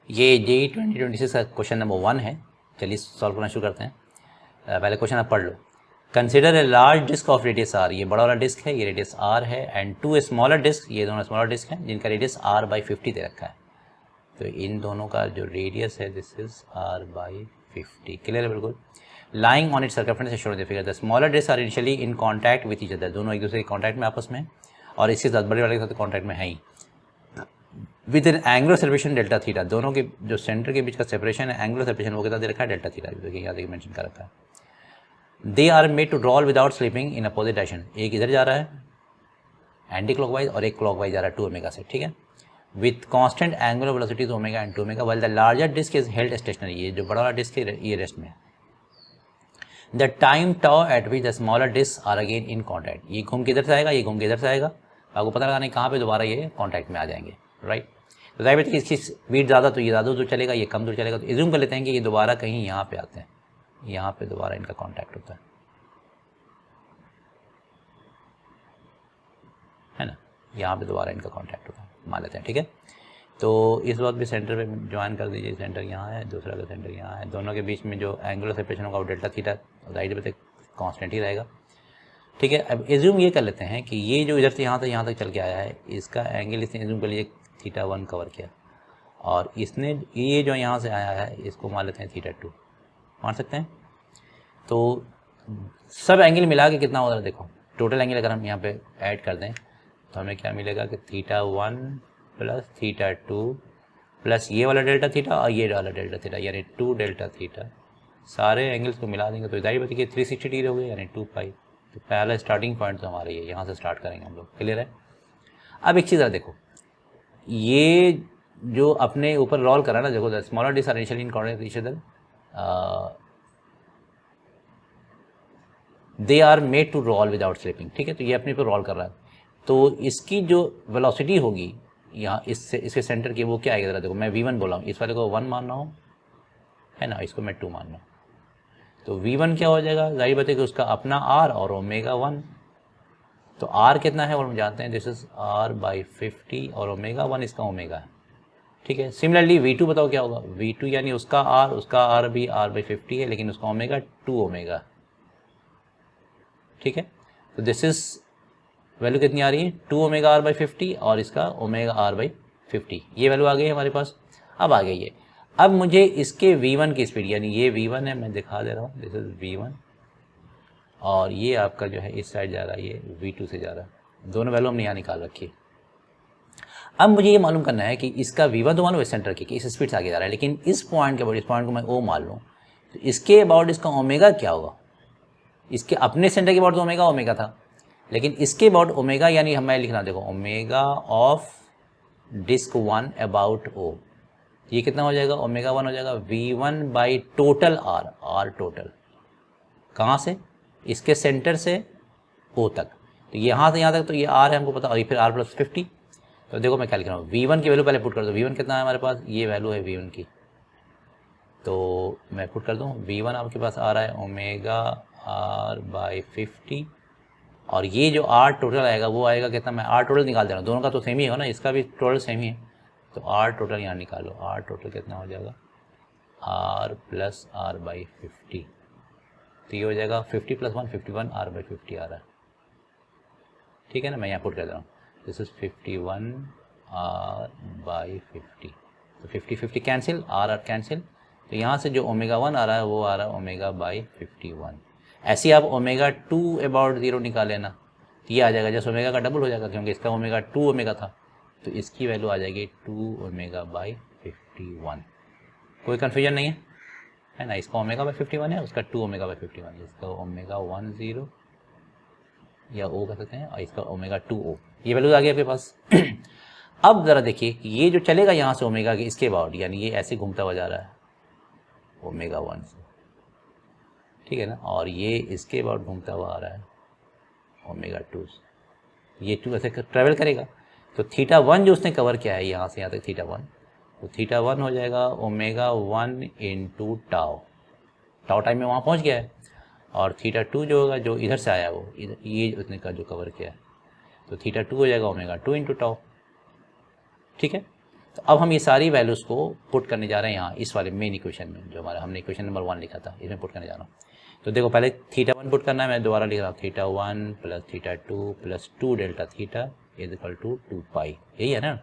ये JEE 2026 का question number 1 है। चलिए सॉल्व करना शुरू करते हैं। पहले क्वेश्चन आप पढ़ लो। Consider a large disk of radius R, ये बड़ा वाला डिस्क है, ये रेडियस आर है, एंड टू स्मॉलर डिस्क, ये दोनों स्मॉलर डिस्क हैं जिनका रेडियस आर बाई 50 दे रखा है। तो इन दोनों का जो रेडियस है this is r by 50। Clear है बिल्कुल। Lying on it circumference as shown in the figure. The smaller disc are initially in contact with each other, दोनों एक दूसरे के कॉन्टैक्ट में आपस में, और इसके साथ बड़े वाले के साथ कॉन्टैक्ट में है ही। With an angular separation delta theta, दोनों के जो सेंटर के बीच का सेपरेशन है एंगुलर सेपरेशन वो कितना दे रखा है, डेल्टा थीटा। देखिए यहाँ देखिए मेंशन कर रखा है। They are made to roll without slipping in opposite direction, एक इधर जा रहा है एंटी क्लॉकवाइज और एक क्लॉकवाइज जा रहा है 2 ओमेगा से, ठीक है। With constant angular velocities omega and 2 omega, while the larger disc is held stationary, ये जो बड़ा वाला डिस्क है ये रेस्ट में है। The time tau at which the smaller disc are again in contact, ये घूम के इधर से आएगा, ये घूम के इधर से आएगा, आपको पता लगाना कहाँ पे दोबारा ये कॉन्टैक्ट में आ जाएंगे, राइट। तो जाहिर बात है कि इसकी स्पीड ज़्यादा तो ये ज़्यादा दूर चलेगा, ये कम दूर चलेगा, तो एज्यूम कर लेते हैं कि ये दोबारा कहीं यहाँ पे आते हैं, यहाँ पे दोबारा इनका कॉन्टैक्ट होता है ना, यहाँ पे दोबारा इनका कॉन्टैक्ट होता है, मान लेते हैं, ठीक है। तो इस वक्त भी सेंटर पे ज्वाइन कर दीजिए, सेंटर यहाँ है, दूसरा का सेंटर यहाँ है, दोनों के बीच में जो एंगुलर सेपरेशन होगा वो डेल्टा थीटा जाहिर बात है कॉन्स्टेंट ही रहेगा, ठीक है। अब एज्यूम ये कर लेते हैं कि ये जो इधर से यहाँ तक चल के आया है, इसका एंगल इसने एज्यूम कर लीजिए θ1 कवर किया, और इसने ये जो यहाँ से आया है इसको मान लेते हैं θ2, मान सकते हैं। तो सब एंगल मिला के कितना हो रहा है देखो, टोटल एंगल अगर हम यहाँ पे ऐड कर दें तो हमें क्या मिलेगा कि θ1 प्लस θ2 प्लस ये वाला डेल्टा थीटा और ये वाला डेल्टा थीटा, यानी 2 डेल्टा थीटा, सारे एंगल्स को मिला देंगे तो जाहिर बात है कि 360 डिग्री हो गई, यानी 2 पाई। तो पहला स्टार्टिंग पॉइंट तो हमारा ये यहाँ से स्टार्ट करेंगे हम लोग, क्लियर है। अब एक चीज़ है देखो, ये जो अपने ऊपर रोल करा ना, देखो smaller disc are initially in contact with each other, they are made to roll without slipping, ठीक है। तो ये अपने ऊपर रोल कर रहा है, तो इसकी जो वेलोसिटी होगी यहाँ इससे इसके सेंटर की वो क्या आएगा जरा देखो, मैं v1 बोला हूँ, इस वाले को 1 मान रहा हूँ, है ना, इसको मैं 2 मान रहा हूँ, तो v1 क्या हो जाएगा, जाहिर बात है कि उसका अपना r और ओमेगा 1, तो r कितना है और हम जानते हैं दिस इज r बाई 50 और ओमेगा 1 इसका ओमेगा है, ठीक है। सिमिलरली v2 बताओ क्या होगा, v2 यानी उसका r भी r बाई 50 है, लेकिन उसका ओमेगा 2 ओमेगा, ठीक है। तो दिस इज वैल्यू कितनी आ रही है, 2 ओमेगा r बाई 50 और इसका ओमेगा r बाई 50, ये वैल्यू आ गई है हमारे पास। अब आ गई है, अब मुझे इसके v1 की स्पीड, यानी ये v1 है, मैं दिखा दे रहा हूँ, दिस इज v1, और ये आपका जो है इस साइड जा रहा है, ये v2 से जा रहा है, दोनों वैल्यू हमने यहाँ निकाल रखी है। अब मुझे ये मालूम करना है कि इसका v1 तो मालूम है सेंटर की कि इस स्पीड से आगे जा रहा है, लेकिन इस पॉइंट के अबाउट, इस पॉइंट को मैं ओ मान लूँ, तो इसके अबाउट इसका ओमेगा क्या होगा, इसके अपने सेंटर के अबाउट तो ओमेगा था, लेकिन इसके अबाउट ओमेगा, यानी हमें लिखना देखो ओमेगा ऑफ डिस्क 1 अबाउट ओ, ये कितना हो जाएगा, ओमेगा 1 हो जाएगा v1 by total r total, कहाँ से, इसके सेंटर से ओ तक, तो यहाँ से यहाँ तक तो ये r है हमको पता, और ये फिर r प्लस 50। तो देखो मैं क्या लिख रहा हूँ, v1 की वैल्यू पहले पुट कर दो, v1 कितना है हमारे पास, ये वैल्यू है v1 की, तो मैं पुट कर दूँ, v1 आपके पास आ रहा है ओमेगा r बाई 50, और ये जो r टोटल आएगा वो आएगा कितना, मैं r टोटल निकाल दे रहा हूँ, दोनों का तो सेम ही है ना, इसका भी टोटल सेम ही है, तो r टोटल यहाँ निकालो, r टोटल कितना हो जाएगा, r प्लस r बाई 50, तो ये हो जाएगा 50 प्लस 1 51 r बाई 50 आ रहा है, ठीक है ना। मैं यहाँ पुट कर दे रहा हूँ, दिस इज 51 r बाई 50, तो 50 50 कैंसिल, r कैंसिल, तो यहाँ से जो ओमेगा 1 आ रहा है वो आ रहा है ओमेगा बाई 51। ऐसे ही आप ओमेगा 2 अबाउट 0 निकाल लेना, तो ये आ जाएगा जैसे ओमेगा का डबल हो जाएगा, क्योंकि इसका ओमेगा 2 ओमेगा था, तो इसकी वैल्यू आ जाएगी 2 ओमेगा बाई 51। कोई कन्फ्यूजन नहीं है ना, इसका ओमेगा बाई 51 है, उसका 2 ओमेगा बाई 51, इसका ओमेगा 10 या ओ कह सकते हैं, और इसका ओमेगा 2o, ये वैल्यू आ गई आपके पास। अब ज़रा देखिए कि ये जो चलेगा यहाँ से ओमेगा के इसके अबाउट, यानी ये ऐसे घूमता हुआ जा रहा है ओमेगा 1 से, ठीक है ना, और ये इसके अबाउट घूमता हुआ आ रहा है ओमेगा 2 से, ये 2 ऐसे ट्रैवल करेगा, तो θ1 जो उसने कवर किया है यहाँ से यहाँ तक θ1, तो θ1 हो जाएगा ओमेगा 1 इंटू टाउ टाइम में वहाँ पहुँच गया है, और θ2 जो होगा जो इधर से आया वो इधर, ये उसने का जो कवर किया है, तो θ2 हो जाएगा ओमेगा 2 इंटू टाउ, ठीक है। तो अब हम ये सारी वैल्यूज़ को पुट करने जा रहे हैं यहाँ इस वाले मेन इक्वेशन में, जो हमारा हमने इक्वेशन नंबर 1 लिखा था, इसमें पुट करने जा रहा हूँ। तो देखो पहले θ1 पुट करना है, मैं दोबारा लिख रहा हूँ θ1 plus θ2 plus 2 delta theta is equal to 2 pi, यही है ना।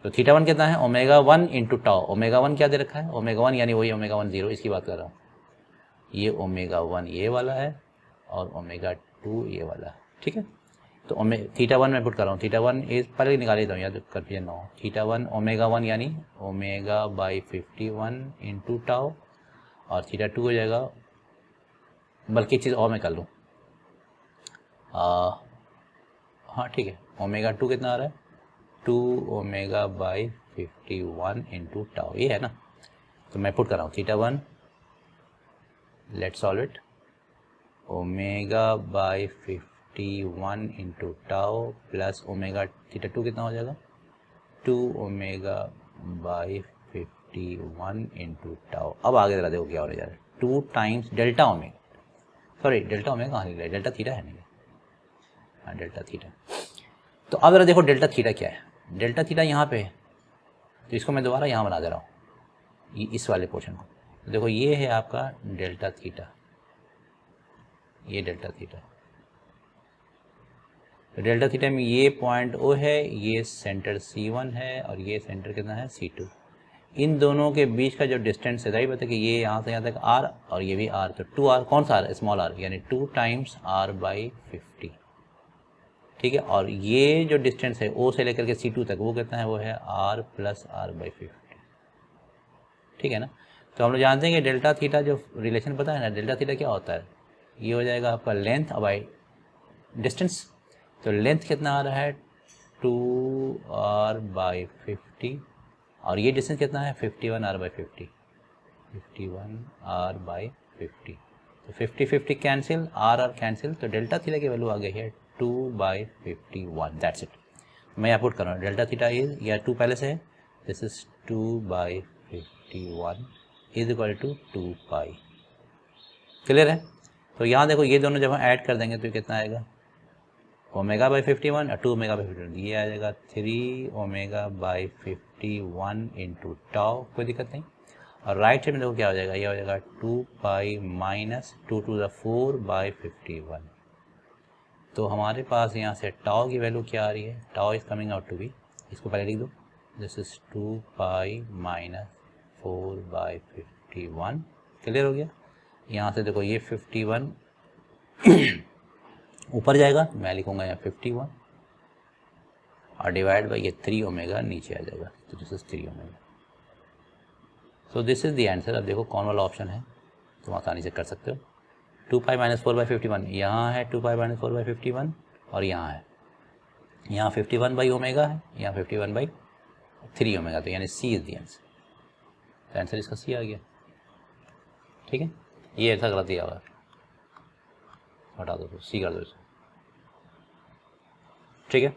तो θ1 कितना है, ω1 इंटू टाउ। ω1 क्या दे रखा है, ω1 यानी वही ω1 0, इसकी बात कर रहा हूँ। ये ω1 ये वाला है और ω2 ये वाला है, ठीक है। तो θ1 में पुट कर रहा हूँ, θ1 इज पहले निकाल लेता हूँ यार, कन्फ्यूजन ना हो। θ1 ω1 यानी ω/51 इंटू टाउ, और θ2 हो जाएगा, बल्कि एक चीज़ और मैं कर लूँ, हाँ ठीक है, ω2 कितना आ रहा है, 2ω/51 इंटू टाउ, ये है ना। तो मैं पुट कर रहा हूँ θ1, let's solve it, ω/51 into tau plus θ2 कितना हो जाएगा, 2ω/51 इंटू टाउ। अब आगे जरा देखो क्या होने जा रहा है, 2 times delta omega, sorry delta omega कहाँ निकला है, डेल्टा थीटा है नहीं, हाँ डेल्टा थीटा। तो अब जरा देखो डेल्टा थीटा क्या है, डेल्टा थीटा यहाँ पे है, तो इसको मैं दोबारा यहाँ बना दे रहा हूँ, इस वाले पोर्शन को। तो देखो ये है आपका डेल्टा थीटा, ये डेल्टा थीटा। तो डेल्टा थीटा में ये पॉइंट O है, ये सेंटर C1 है, और ये सेंटर कितना है C2। इन दोनों के बीच का जो डिस्टेंस है, दाई बता कि ये यहाँ से यहाँ तक R और ये भी R, तो 2R, कौन सा R, स्मॉल r, यानी 2 टाइम्स R/50, ठीक है। और ये जो डिस्टेंस है O से लेकर के C2 तक, वो कितना है, वो है R प्लस R/50, ठीक है ना। तो हम लोग जानते हैं कि डेल्टा थीटा जो रिलेशन पता है ना, डेल्टा थीटा क्या होता है, ये हो जाएगा आपका लेंथ बाई डिस्टेंस। तो लेंथ कितना आ रहा है, 2R/50, और ये डिस्टेंस कितना है, 51R/50, 51R/50। तो 50-50 कैंसिल, R कैंसिल, तो डेल्टा थीटा की वैल्यू आ गई है 2/51, दैट्स इट। मैं यहाँ पुट कर रहा हूँ, डेल्टा थीटा इज, या 2 पहले से है, this is 2/51 is equal to 2 pi, clear है। तो यहाँ देखो ये दोनों जब हम ऐड कर देंगे तो कितना आएगा, ω/51 और 2ω/51, ये आ जाएगा 3ω/51 इंटू टाउ, कोई दिक्कत नहीं। और राइट साइड में देखो क्या हो जाएगा, ये हो जाएगा 2 पाई माइनस 2 to the 4/51। तो हमारे पास यहाँ से टाउ की वैल्यू क्या आ रही है, tau is coming out to be, इसको पहले लिख दो, this is 2 pi minus 4/51, clear हो गया। यहाँ से देखो ये 51 ऊपर जाएगा, मैं लिखूंगा यहाँ 51, और डिवाइड बाई ये 3ω नीचे आ जाएगा, तो this is 3ω। So this is the answer. अब देखो कौन वाला ऑप्शन है, तुम आसानी से कर सकते हो। 2 पाई माइनस 4/51 यहाँ है, 2 पाई माइनस 4/51, और यहाँ है, यहाँ 51/ω है, यहाँ 51/3ω, तो यानी सी इज द आंसर। तो आंसर इसका सी आ गया, ठीक है। ये ऐसा गलत दिया हुआ है, हटा दो, सी कर दो इसको, ठीक है।